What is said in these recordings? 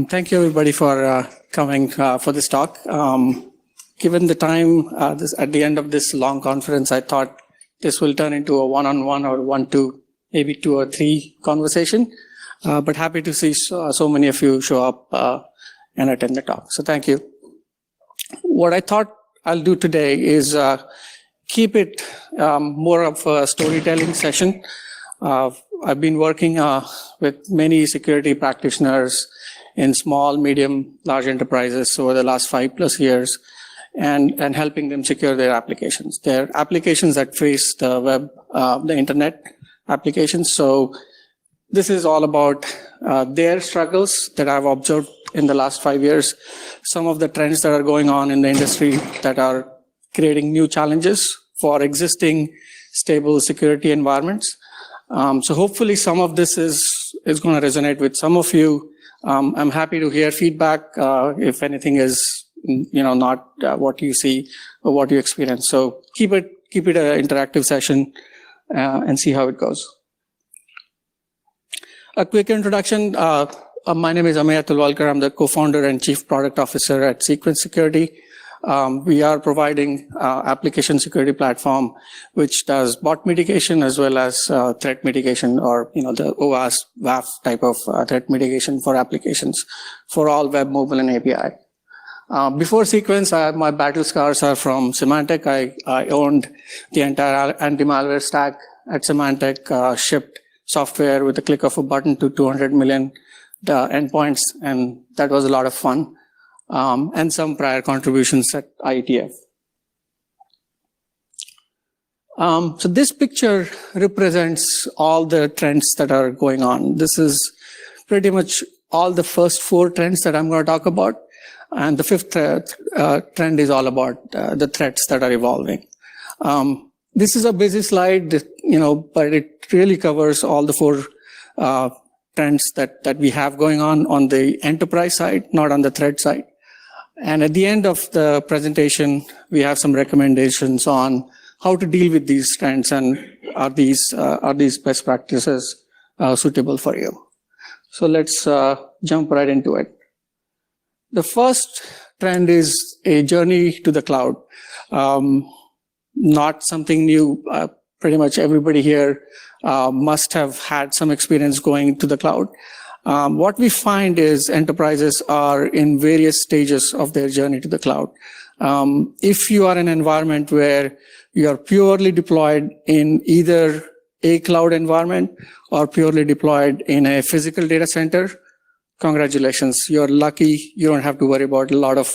Thank you, everybody, for coming for this talk. Given the time at the end of this long conference, I thought this will turn into a one-on-one or one-to, maybe 2 or 3 conversation. But happy to see so many of you show up and attend the talk. So thank you. What I thought I'll do today is keep it more of a storytelling session. I've been working with many security practitioners in small, medium, large enterprises over the last 5+ years and helping them secure their applications. Their applications that face the web, the internet applications. So this is all about their struggles that I've observed in the last 5 years, some of the trends that are going on in the industry that are creating new challenges for existing stable security environments. So hopefully some of this is going to resonate with some of you. I'm happy to hear feedback if anything is not what you see or what you experience. So keep it an interactive session and see how it goes. A quick introduction. My name is Ameya Talwalkar. I'm the co-founder and chief product officer at Sequence Security. We are providing application security platform, which does bot mitigation as well as threat mitigation, or the OWASP, WAF type of threat mitigation for applications for all web, mobile, and API. Before Sequence, my battle scars are from Symantec. I owned the entire anti-malware stack at Symantec, shipped software with a click of a button to 200 million endpoints, and that was a lot of fun. And some prior contributions at IETF. So this picture represents all the trends that are going on. This is pretty much all the first 4 trends that I'm going to talk about. And the 5th trend is all about the threats that are evolving. This is a busy slide, but it really covers all the 4 trends that we have going on the enterprise side, not on the threat side. And at the end of the presentation, we have some recommendations on how to deal with these trends and are these best practices suitable for you. So let's jump right into it. The first trend is a journey to the cloud. Not something new. Pretty much everybody here must have had some experience going to the cloud. What we find is enterprises are in various stages of their journey to the cloud. If you are in an environment where you are purely deployed in either a cloud environment or purely deployed in a physical data center, congratulations, you're lucky. You don't have to worry about a lot of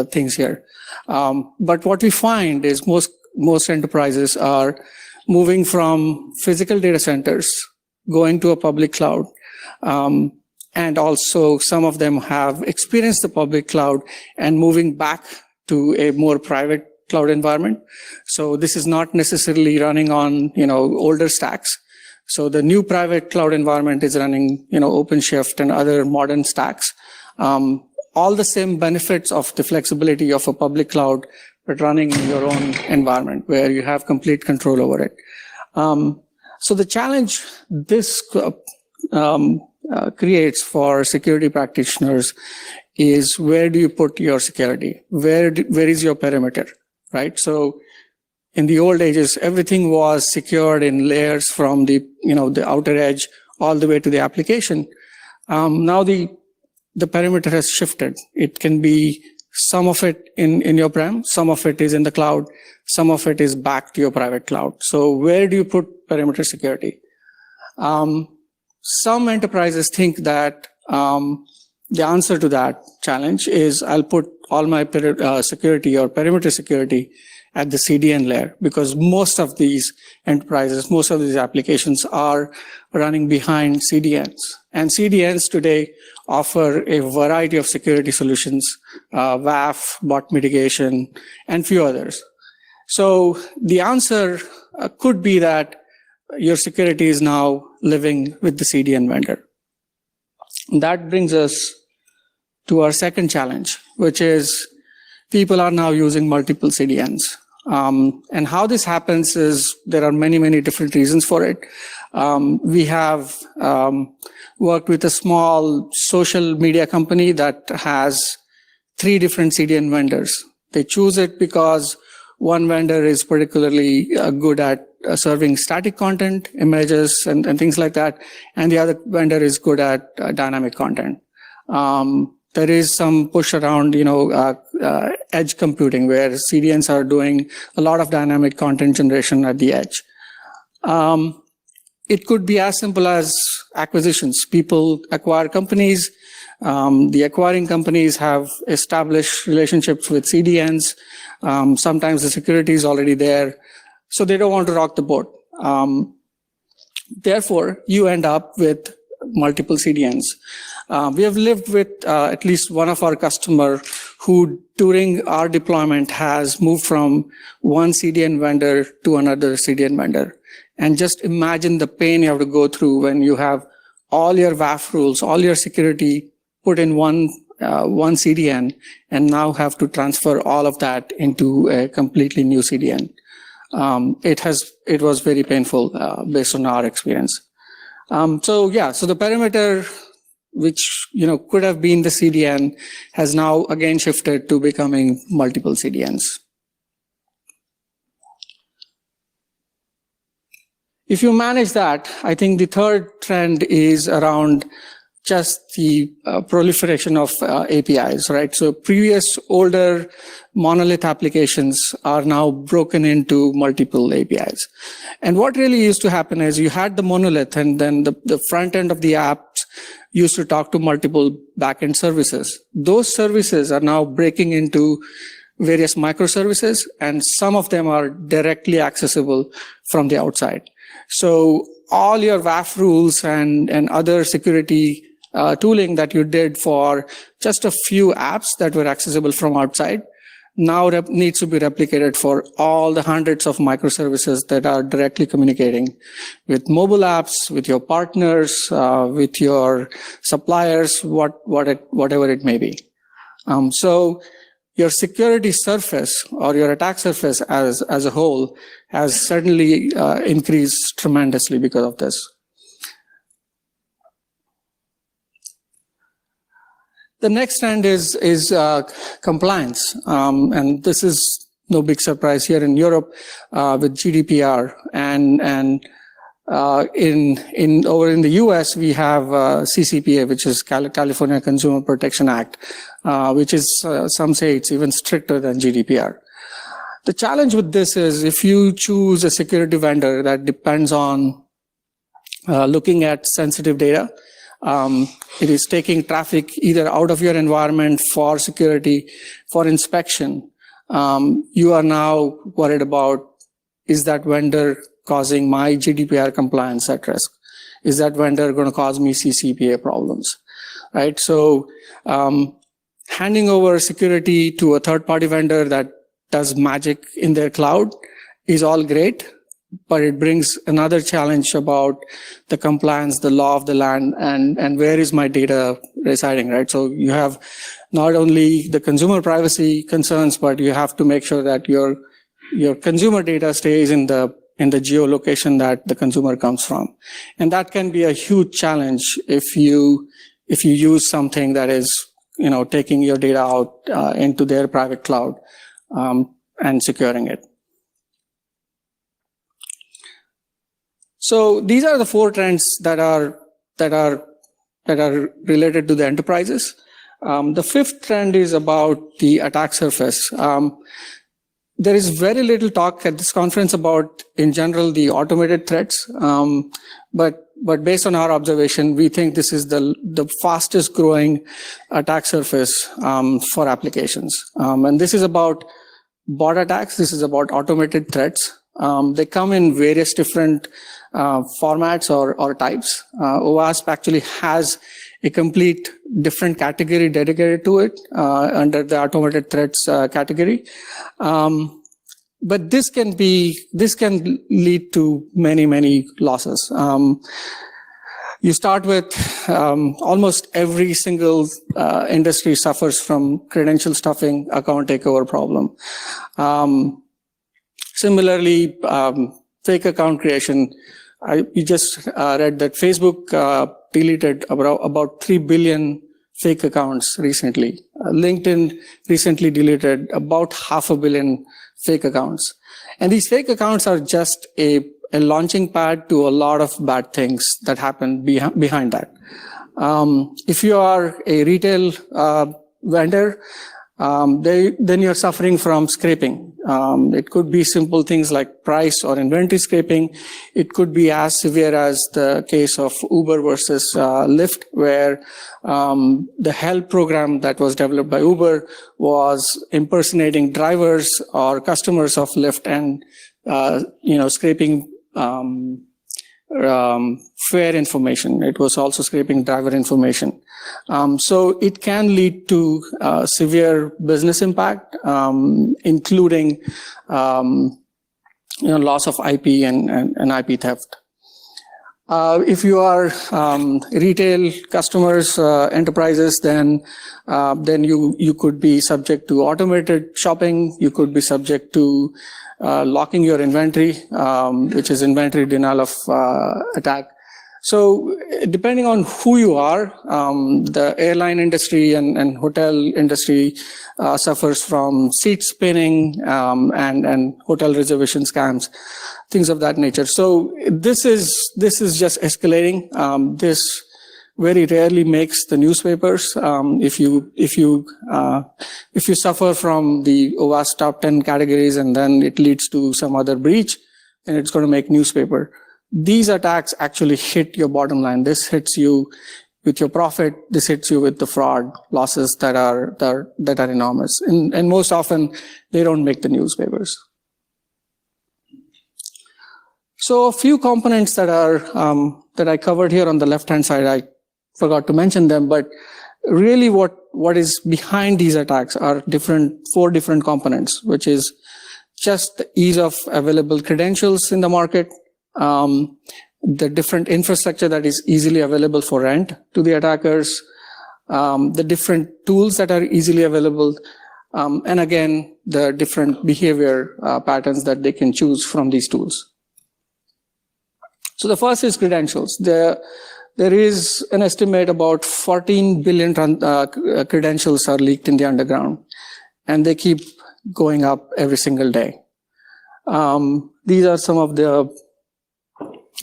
things here. But what we find is most enterprises are moving from physical data centers, going to a public cloud. And also some of them have experienced the public cloud and moving back to a more private cloud environment. So this is not necessarily running on, older stacks. So the new private cloud environment is running, OpenShift and other modern stacks. All the same benefits of the flexibility of a public cloud, but running in your own environment where you have complete control over it. So the challenge this creates for security practitioners is, where do you put your security? Where is your perimeter, right? So in the old ages, everything was secured in layers from the outer edge all the way to the application. Now the perimeter has shifted. It can be some of it in your prem, some of it is in the cloud, some of it is back to your private cloud. So where do you put perimeter security? Some enterprises think that the answer to that challenge is, I'll put all my security or perimeter security at the CDN layer, because most of these enterprises, most of these applications are running behind CDNs. And CDNs today offer a variety of security solutions, WAF, bot mitigation, and few others. So the answer could be that your security is now living with the CDN vendor. That brings us to our second challenge, which is people are now using multiple CDNs. And how this happens is there are many, many different reasons for it. We have worked with a small social media company that has 3 different CDN vendors. They choose it because one vendor is particularly good at serving static content, images, and things like that, and the other vendor is good at dynamic content. There is some push around, edge computing, where CDNs are doing a lot of dynamic content generation at the edge. It could be as simple as acquisitions. People acquire companies. The acquiring companies have established relationships with CDNs. Sometimes the security is already there, so they don't want to rock the boat. Therefore, you end up with multiple CDNs. We have lived with at least one of our customer who, during our deployment, has moved from one CDN vendor to another CDN vendor. And just imagine the pain you have to go through when you have all your WAF rules, all your security put in one CDN, and now have to transfer all of that into a completely new CDN. It was very painful based on our experience. So the perimeter, which could have been the CDN, has now again shifted to becoming multiple CDNs. If you manage that, I think the third trend is around just the proliferation of APIs, right? So previous older monolith applications are now broken into multiple APIs. And what really used to happen is you had the monolith, and then the front end of the apps used to talk to multiple backend services. Those services are now breaking into various microservices, and some of them are directly accessible from the outside. So all your WAF rules and other security tooling that you did for just a few apps that were accessible from outside now needs to be replicated for all the hundreds of microservices that are directly communicating with mobile apps, with your partners, with your suppliers, whatever it may be. So your security surface or your attack surface as a whole has certainly increased tremendously because of this. The next trend is compliance, and this is no big surprise here in Europe with GDPR, and over in the US we have CCPA, which is California Consumer Protection Act, which is some say it's even stricter than GDPR. The challenge with this is if you choose a security vendor that depends on looking at sensitive data, it is taking traffic either out of your environment for security, for inspection. You are now worried about, is that vendor causing my GDPR compliance at risk? Is that vendor going to cause me CCPA problems? Right? So handing over security to a third-party vendor that does magic in their cloud is all great, but it brings another challenge about the compliance, the law of the land, and where is my data residing, right? So you have not only the consumer privacy concerns, but you have to make sure that your consumer data stays in the geolocation that the consumer comes from. And that can be a huge challenge if you use something that is, taking your data out into their private cloud and securing it. So these are the 4 trends that are related to the enterprises. The 5th trend is about the attack surface. There is very little talk at this conference about, in general, the automated threats. But based on our observation, we think this is the fastest growing attack surface for applications. And this is about bot attacks. This is about automated threats. They come in various different formats or types. OWASP actually has a complete different category dedicated to it under the automated threats category. But this can lead to many losses. You start with almost every single industry suffers from credential stuffing, account takeover problem. Similarly, fake account creation. we just read that Facebook deleted about 3 billion fake accounts recently. LinkedIn recently deleted about 500 million fake accounts. And these fake accounts are just a launching pad to a lot of bad things that happen behind that. If you are a retail vendor, then you're suffering from scraping. It could be simple things like price or inventory scraping. It could be as severe as the case of Uber versus Lyft, where the help program that was developed by Uber was impersonating drivers or customers of Lyft and scraping fare information. It was also scraping driver information. So it can lead to severe business impact, including loss of IP and IP theft. If you are retail customers, enterprises, then you could be subject to automated shopping. You could be subject to locking your inventory, which is inventory denial of attack. So depending on who you are, the airline industry and hotel industry suffers from seat spinning and hotel reservation scams, things of that nature. So this is just escalating. This very rarely makes the newspapers. If you suffer from the OWASP top 10 categories and then it leads to some other breach, then it's going to make newspaper. These attacks actually hit your bottom line. This hits you with your profit. This hits you with the fraud losses that are enormous. And most often they don't make the newspapers. So a few components that I covered here on the left-hand side, I forgot to mention them, but really what is behind these attacks are four different components, which is just the ease of available credentials in the market, the different infrastructure that is easily available for rent to the attackers, the different tools that are easily available, and again, the different behavior patterns that they can choose from these tools. So the first is credentials. There is an estimate about 14 billion credentials are leaked in the underground, and they keep going up every single day. These are some of the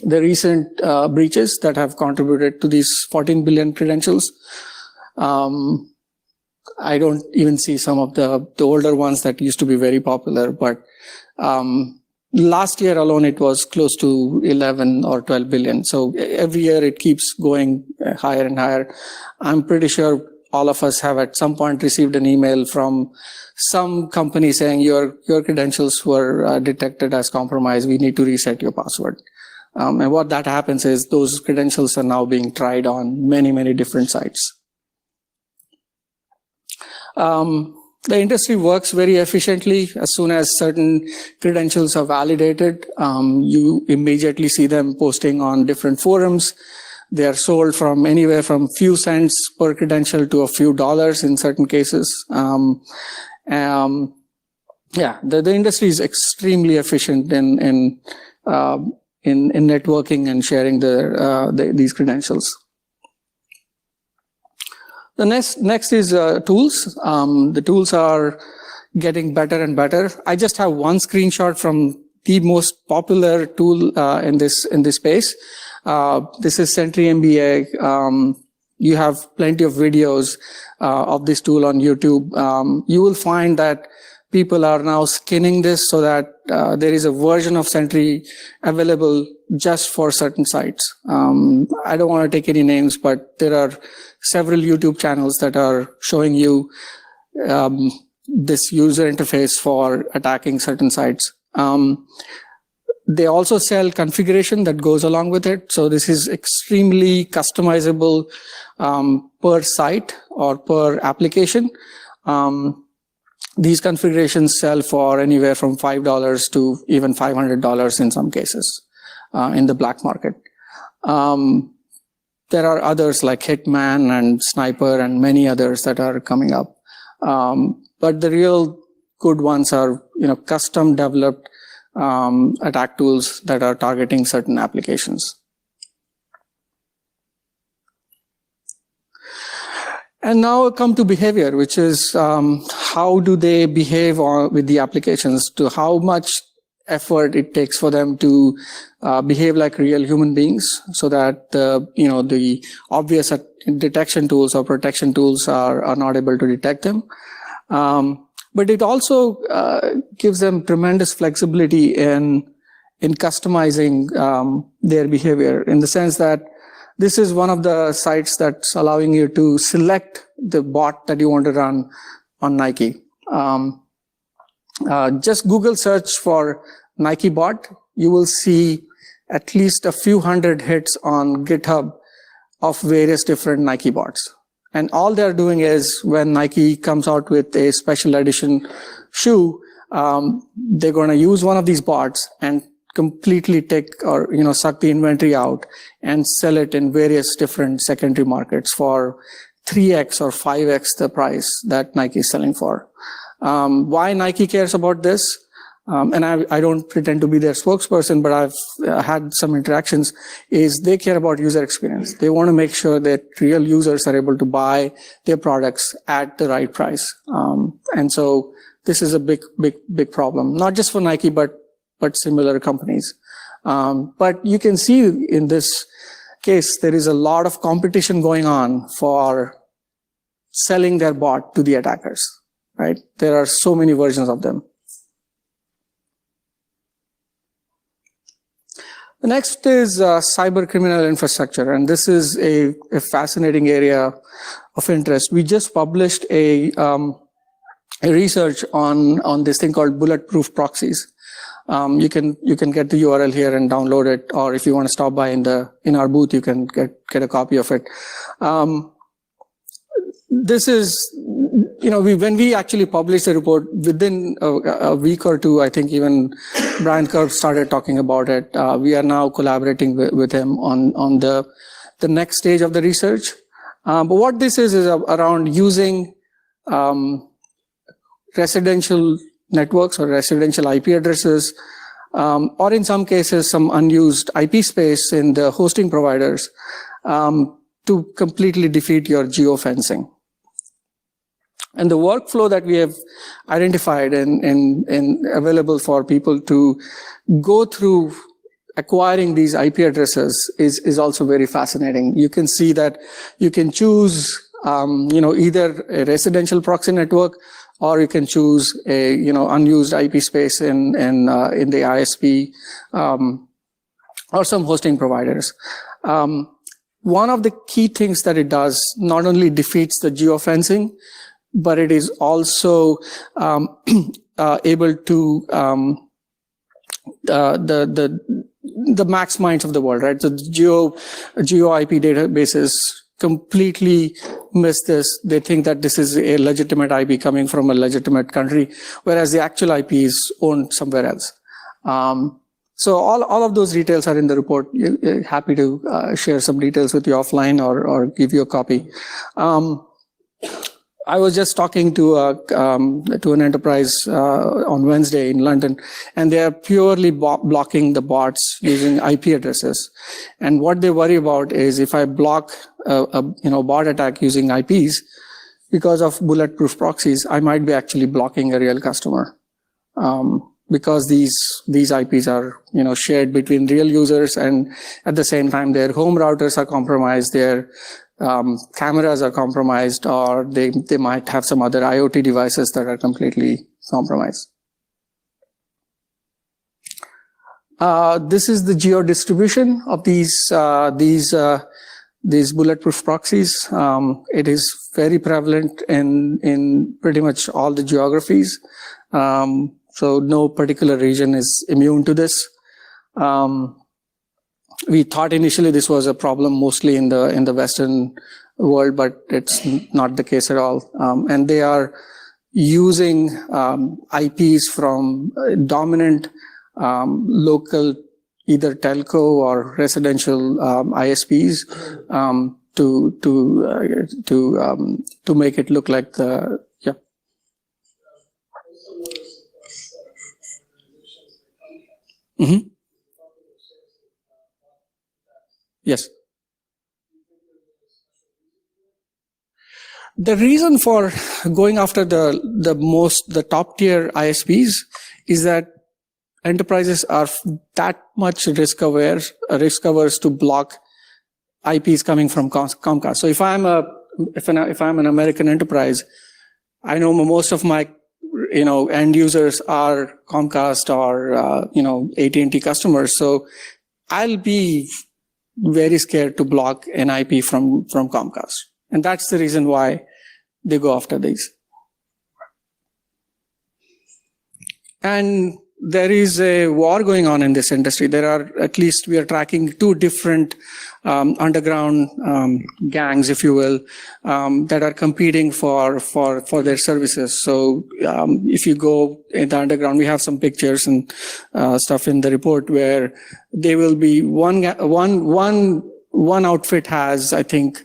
recent breaches that have contributed to these 14 billion credentials. I don't even see some of the older ones that used to be very popular, but last year alone, it was close to 11 or 12 billion. So every year it keeps going higher and higher. I'm pretty sure all of us have at some point received an email from some company saying your credentials were detected as compromised. We need to reset your password. And what that happens is those credentials are now being tried on many, many different sites. The industry works very efficiently. As soon as certain credentials are validated, you immediately see them posting on different forums. They are sold from anywhere from few cents per credential to a few dollars in certain cases. The industry is extremely efficient in networking and sharing these credentials. The next is tools. The tools are getting better and better. I just have one screenshot from the most popular tool in this space. This is Sentry MBA. You have plenty of videos of this tool on YouTube. You will find that people are now skinning this so that there is a version of Sentry available just for certain sites. I don't want to take any names, but there are several YouTube channels that are showing you this user interface for attacking certain sites. They also sell configuration that goes along with it. So this is extremely customizable per site or per application. These configurations sell for anywhere from $5 to even $500 in some cases in the black market. There are others like Hitman and Sniper and many others that are coming up. But the real good ones are, custom developed attack tools that are targeting certain applications. And now come to behavior, which is how do they behave with the applications, to how much effort it takes for them to behave like real human beings, so that the obvious detection tools or protection tools are not able to detect them. But it also gives them tremendous flexibility in customizing their behavior, in the sense that this is one of the sites that's allowing you to select the bot that you want to run on Nike. Just Google search for Nike bot. You will see at least a few hundred hits on GitHub of various different Nike bots. And all they're doing is, when Nike comes out with a special edition shoe, they're going to use one of these bots and completely take or suck the inventory out and sell it in various different secondary markets for 3x or 5x the price that Nike is selling for. Why Nike cares about this? And I don't pretend to be their spokesperson, but I've had some interactions, is they care about user experience. They want to make sure that real users are able to buy their products at the right price. And so this is a big problem, not just for Nike, but similar companies. But you can see in this case, there is a lot of competition going on for selling their bot to the attackers, right? There are so many versions of them. The next is cyber criminal infrastructure, and this is a fascinating area of interest. We just published a research on this thing called bulletproof proxies. You can get the URL here and download it, or if you want to stop by in our booth, you can get a copy of it. This is, when we actually published the report, within a week or two, I think even Brian Kerb started talking about it. We are now collaborating with him on the next stage of the research. But what this is around using residential networks or residential IP addresses, or in some cases, some unused IP space in the hosting providers, to completely defeat your geofencing. And the workflow that we have identified and available for people to go through acquiring these IP addresses is also very fascinating. You can see that you can choose, either a residential proxy network, or you can choose a unused IP space in the ISP, or some hosting providers. One of the key things that it does, not only defeats the geofencing, but it is also able to the max minds of the world, right? So geo IP databases completely miss this. They think that this is a legitimate IP coming from a legitimate country, whereas the actual IP is owned somewhere else. So all of those details are in the report. Happy to share some details with you offline or give you a copy. I was just talking to an enterprise on Wednesday in London, and they are purely blocking the bots using IP addresses. And what they worry about is, if I block a bot attack using IPs, because of bulletproof proxies, I might be actually blocking a real customer, because these IPs are shared between real users, and at the same time their home routers are compromised, their cameras are compromised, or they might have some other IoT devices that are completely compromised. This is the geo distribution of these bulletproof proxies. It is very prevalent in pretty much all the geographies. So no particular region is immune to this. We thought initially this was a problem mostly in the Western world, but it's not the case at all. And they are using IPs from dominant local, either telco or residential ISPs, to make it look like the Mm-hmm. Yes. The reason for going after the top tier ISPs is that enterprises are that much risk averse to block IPs coming from Comcast. So if I'm an American enterprise, I know most of my end users are Comcast or AT&T customers. So I'll be very scared to block an IP from Comcast, and that's the reason why they go after these. And there is a war going on in this industry. There are, at least we are tracking 2 different underground gangs, if you will, that are competing for their services. So if you go in the underground, we have some pictures and stuff in the report where they will be one outfit has, I think,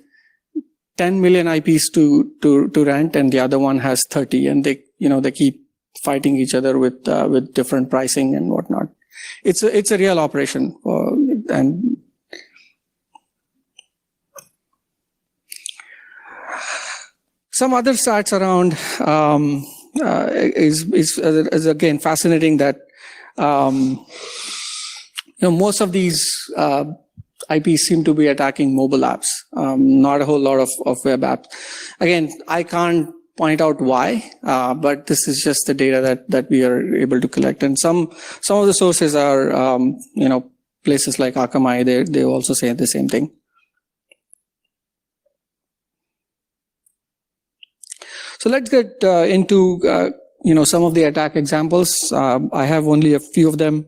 10 million IPs to rent, and the other one has 30, and they keep fighting each other with different pricing and whatnot. It's a real operation, and some other stats around is again fascinating that most of these IPs seem to be attacking mobile apps, not a whole lot of web apps. Again, I can't point out why, but this is just the data that we are able to collect. And some of the sources are, places like Akamai. They also say the same thing. So let's get into some of the attack examples. I have only a few of them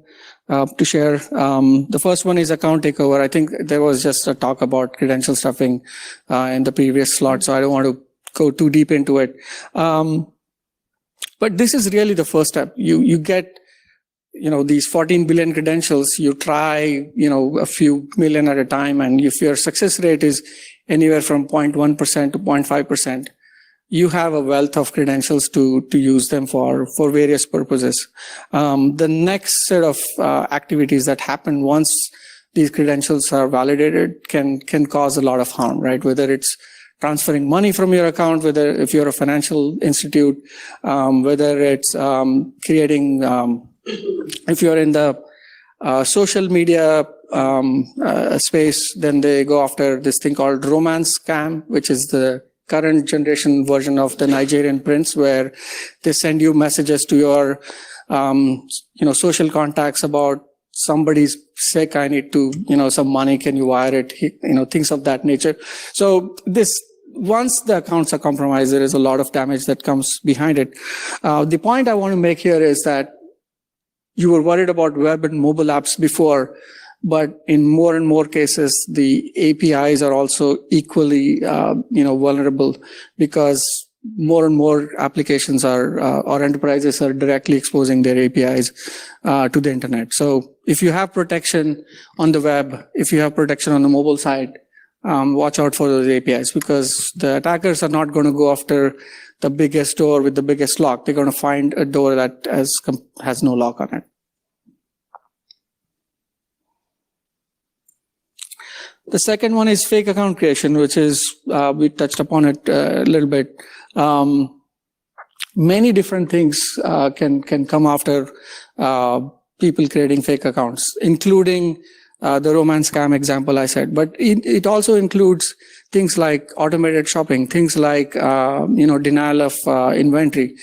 to share. The first one is account takeover. I think there was just a talk about credential stuffing in the previous slot, so I don't want to go too deep into it. But this is really the first step. You get these 14 billion credentials. You try a few million at a time, and if your success rate is anywhere from 0.1% to 0.5%, you have a wealth of credentials to use them for various purposes. The next set of activities that happen once these credentials are validated can cause a lot of harm, right? Whether it's transferring money from your account, whether if you're a financial institute, whether it's creating, if you're in the social media space, then they go after this thing called romance scam, which is the current generation version of the Nigerian prince, where they send you messages to your social contacts about somebody's sick, I need to, some money, can you wire it, things of that nature. So once the accounts are compromised, there is a lot of damage that comes behind it. The point I want to make here is that you were worried about web and mobile apps before, but in more and more cases, the APIs are also equally, vulnerable, because more and more applications or enterprises are directly exposing their APIs to the internet. So if you have protection on the web, if you have protection on the mobile side, watch out for those APIs, because the attackers are not going to go after the biggest door with the biggest lock. They're going to find a door that has no lock on it. The second one is fake account creation, which is, we touched upon it a little bit. Many different things can come after people creating fake accounts, including the romance scam example I said. But it also includes things like automated shopping, things like denial of inventory.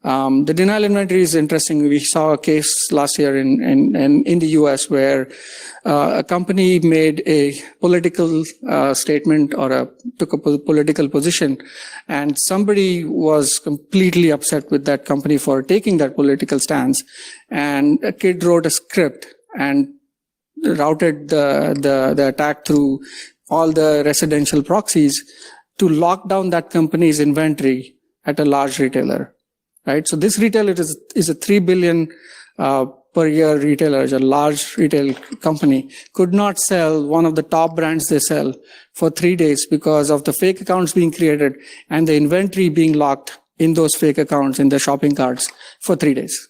The denial inventory is interesting. We saw a case last year in the US where a company made a political statement or took a political position, and somebody was completely upset with that company for taking that political stance. And a kid wrote a script and routed the attack through all the residential proxies to lock down that company's inventory at a large retailer. Right, so this retailer is a 3 billion per year retailer, a large retail company, could not sell one of the top brands they sell for 3 days because of the fake accounts being created and the inventory being locked in those fake accounts in their shopping carts for 3 days.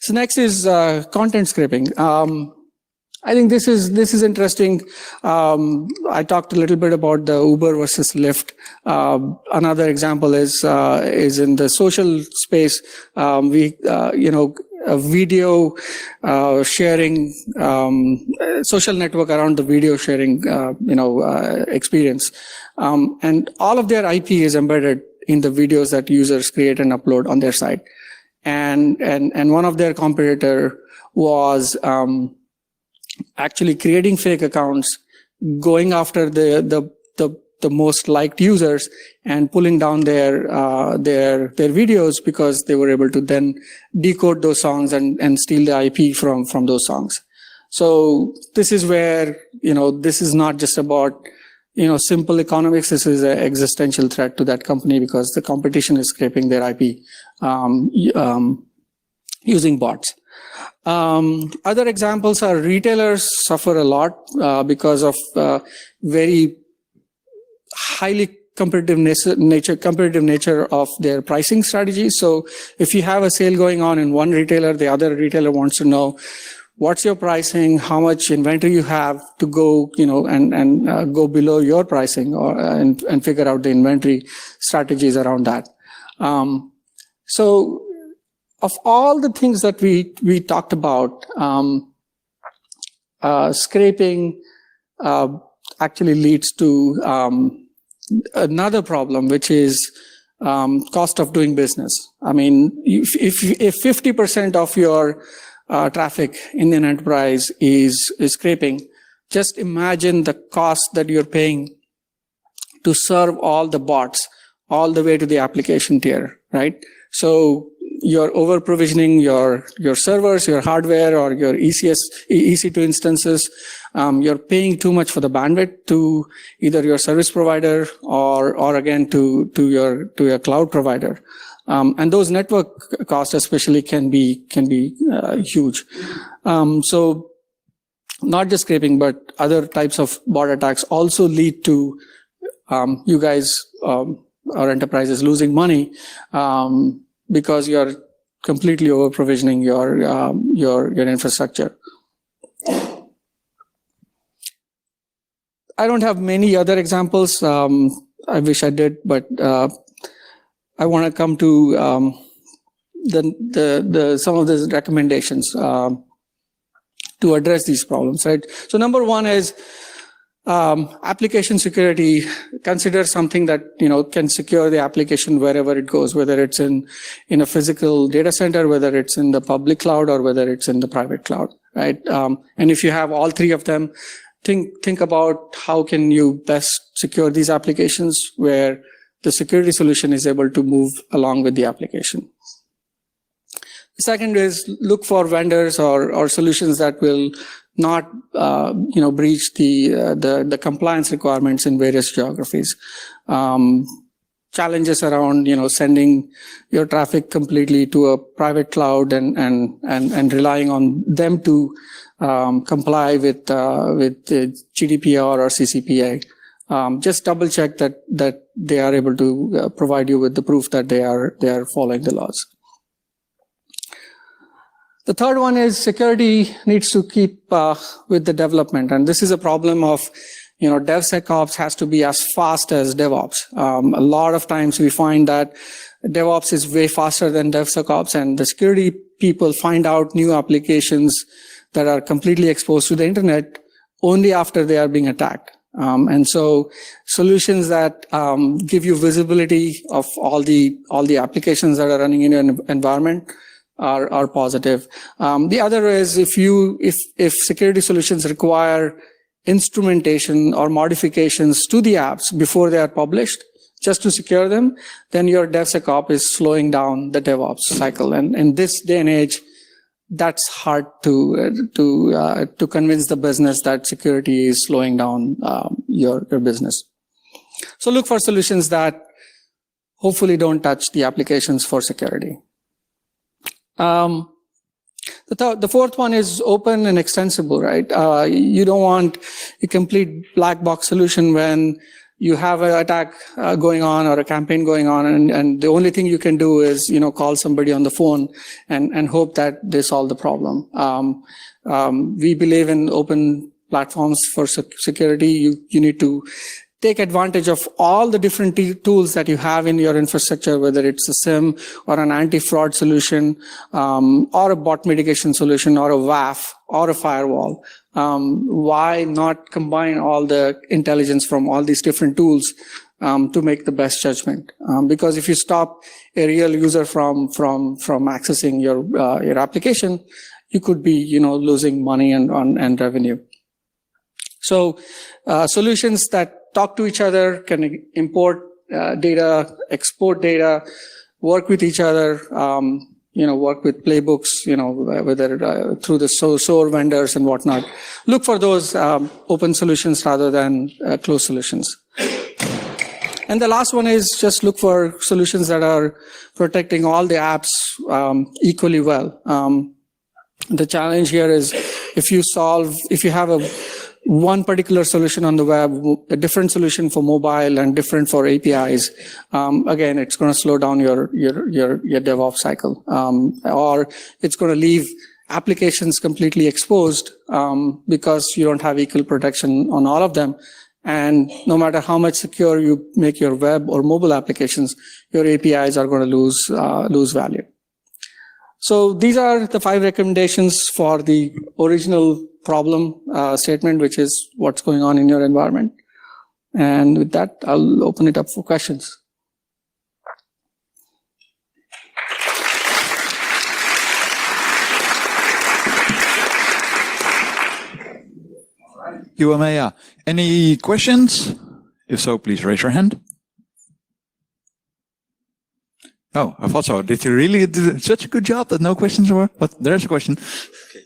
So next is content scraping. I think this is interesting. I talked a little bit about the Uber versus Lyft. Another example is in the social space. A video sharing, social network around the video sharing, experience, and all of their IP is embedded in the videos that users create and upload on their site. And one of their competitor was actually creating fake accounts, going after the most liked users and pulling down their videos, because they were able to then decode those songs and steal the IP from those songs. So this is where, this is not just about, simple economics. This is an existential threat to that company, because the competition is scraping their IP using bots. Other examples are retailers suffer a lot because of very highly competitive nature of their pricing strategies. So if you have a sale going on in one retailer, the other retailer wants to know what's your pricing, how much inventory you have to go, and go below your pricing, and figure out the inventory strategies around that. So of all the things that we talked about, scraping actually leads to another problem, which is cost of doing business. I mean, if 50% of your traffic in an enterprise is scraping, just imagine the cost that you're paying to serve all the bots all the way to the application tier, right? So you're over provisioning your servers, your hardware, or your EC2 instances. You're paying too much for the bandwidth to either your service provider or again to your cloud provider. And those network costs especially can be huge. So not just scraping, but other types of bot attacks also lead to you guys or enterprises losing money because you're completely over provisioning your infrastructure. I don't have many other examples. I wish I did, but I want to come to some of the recommendations to address these problems, right? So number one is application security. Consider something that can secure the application wherever it goes, whether it's in a physical data center, whether it's in the public cloud, or whether it's in the private cloud, right? And if you have all three of them, think about how can you best secure these applications where the security solution is able to move along with the application. The second is look for vendors or solutions that will not breach the compliance requirements in various geographies. Challenges around sending your traffic completely to a private cloud and relying on them to comply with GDPR or CCPA. Just double check that they are able to provide you with the proof that they are following the laws. The third one is security needs to keep with the development, and this is a problem of DevSecOps has to be as fast as DevOps. A lot of times we find that DevOps is way faster than DevSecOps, and the security people find out new applications that are completely exposed to the internet only after they are being attacked. And so solutions that give you visibility of all the applications that are running in your environment are positive. The other is if security solutions require instrumentation or modifications to the apps before they are published, just to secure them, then your DevSecOps is slowing down the DevOps cycle. And in this day and age, that's hard to convince the business that security is slowing down your business. So look for solutions that hopefully don't touch the applications for security. The fourth one is open and extensible, right? You don't want a complete black box solution when you have an attack going on or a campaign going on, and the only thing you can do is, call somebody on the phone and hope that they solve the problem. We believe in open platforms for security. You need to take advantage of all the different tools that you have in your infrastructure, whether it's a SIEM or an anti-fraud solution, or a bot mitigation solution, or a WAF, or a firewall. Why not combine all the intelligence from all these different tools to make the best judgment? Because if you stop a real user from accessing your application, you could be losing money and revenue. So solutions that talk to each other, can import data, export data, work with each other, work with playbooks, whether through the SOAR vendors and whatnot. Look for those open solutions rather than closed solutions. And the last one is just look for solutions that are protecting all the apps equally well. The challenge here is if you have one particular solution on the web, a different solution for mobile and different for APIs, again, it's going to slow down your DevOps cycle, or it's going to leave applications completely exposed because you don't have equal protection on all of them. And no matter how much secure you make your web or mobile applications, your APIs are going to lose value. So these are the 5 recommendations for the original problem statement, which is what's going on in your environment. And with that, I'll open it up for questions. You, Ameya. Any questions? If so, please raise your hand. Oh, I thought so. Did you really do such a good job that no questions were? But there's a question. Okay.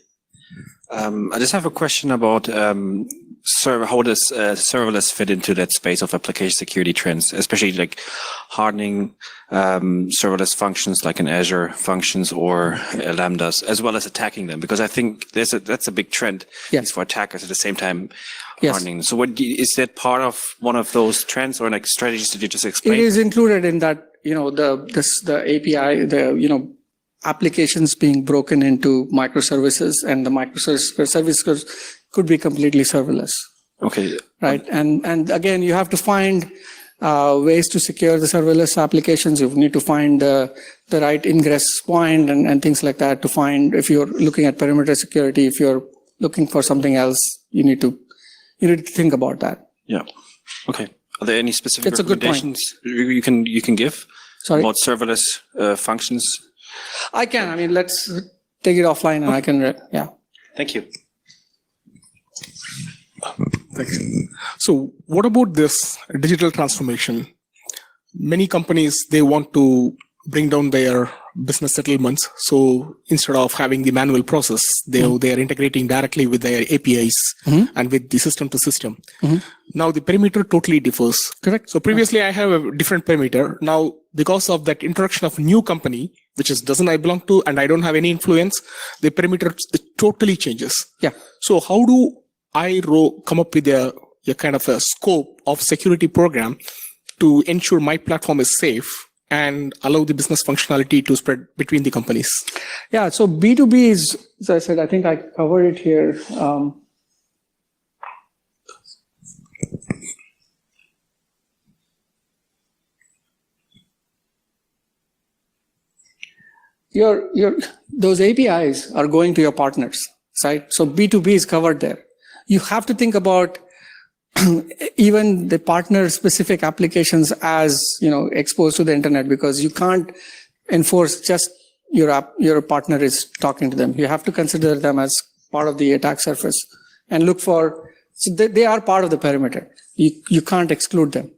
I just have a question about how does serverless fit into that space of application security trends, especially like hardening serverless functions like in Azure functions or Lambdas, as well as attacking them, because I think that's a big trend. Yes. Is for attackers at the same time yes. hardening. So is that part of one of those trends or like strategies that you just explained? It is included in that, the API, applications being broken into microservices, and the microservices could be completely serverless. Okay. Right. And again, you have to find ways to secure the serverless applications. You need to find the right ingress point and things like that to find, if you're looking at perimeter security, if you're looking for something else, you need to think about that. Yeah. Okay. Are there any specific It's a good point. recommendations you can give Sorry? about serverless functions? I can. I mean, let's take it offline and I can, yeah. Thank you. Thanks. So what about this digital transformation? Many companies, they want to bring down their business settlements. So instead of having the manual process, they are integrating directly with their APIs and with the system to system. Now the perimeter totally differs. Correct. So previously I have a different perimeter. Now, because of that introduction of a new company, which doesn't I belong to and I don't have any influence, the perimeter totally changes. Yeah. So how do I come up with a kind of a scope of security program to ensure my platform is safe and allow the business functionality to spread between the companies? Yeah, so B2B is, as I said, I think I covered it here. Those APIs are going to your partners, right? So B2B is covered there. You have to think about even the partner-specific applications as exposed to the internet, because you can't enforce just your partner is talking to them. You have to consider them as part of the attack surface and look for. So they are part of the perimeter. You can't exclude them.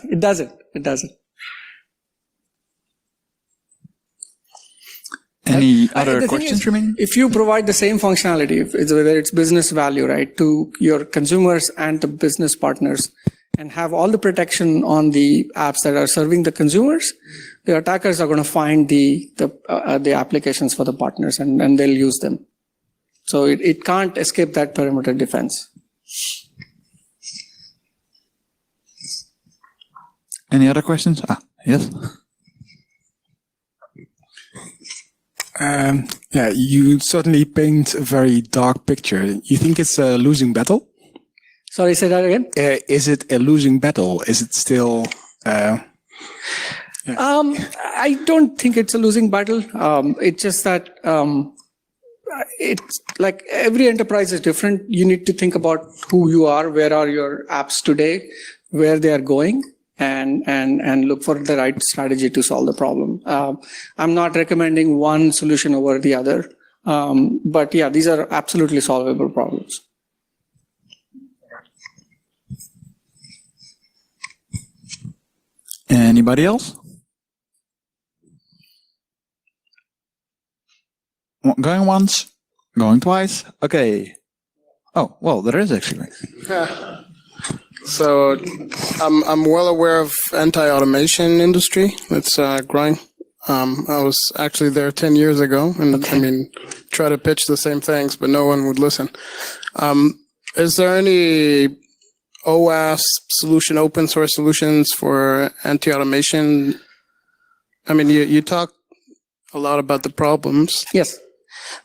It doesn't. It doesn't. Any other questions remaining? If you provide the same functionality, whether it's business value, right, to your consumers and the business partners, and have all the protection on the apps that are serving the consumers, the attackers are going to find the applications for the partners and they'll use them. So it can't escape that perimeter defense. Any other questions? Yes. Yeah, you certainly paint a very dark picture. You think it's a losing battle? Sorry, say that again. Is it a losing battle? Is it still? I don't think it's a losing battle. It's just that it's like every enterprise is different. You need to think about who you are, where are your apps today, where they are going, and look for the right strategy to solve the problem. I'm not recommending one solution over the other, but yeah, these are absolutely solvable problems. Anybody else? Going once, going twice. Okay. Oh, well, there is actually. So I'm well aware of anti-automation industry. It's growing. I was actually there 10 years ago, and I mean, try to pitch the same things, but no one would listen. Is there any OWASP solution, open source solutions for anti-automation? I mean, you talk a lot about the problems. Yes.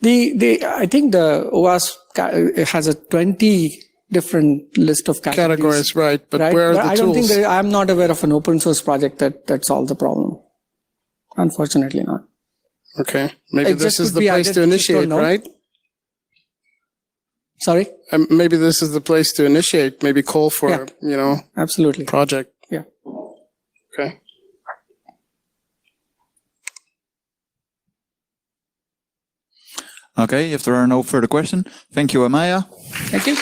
I think the OWASP has a 20 different list of Categories, right? But right? where are But the I tools? don't think I'm not aware of an open source project that solves the problem. Unfortunately not. Okay. Maybe It this just is could the be place I to just initiate, don't know. right? Sorry? Maybe this is the place to initiate, maybe call for, Yeah. Absolutely. project. Yeah. Okay. Okay, if there are no further questions, thank you, Ameya. Thank you.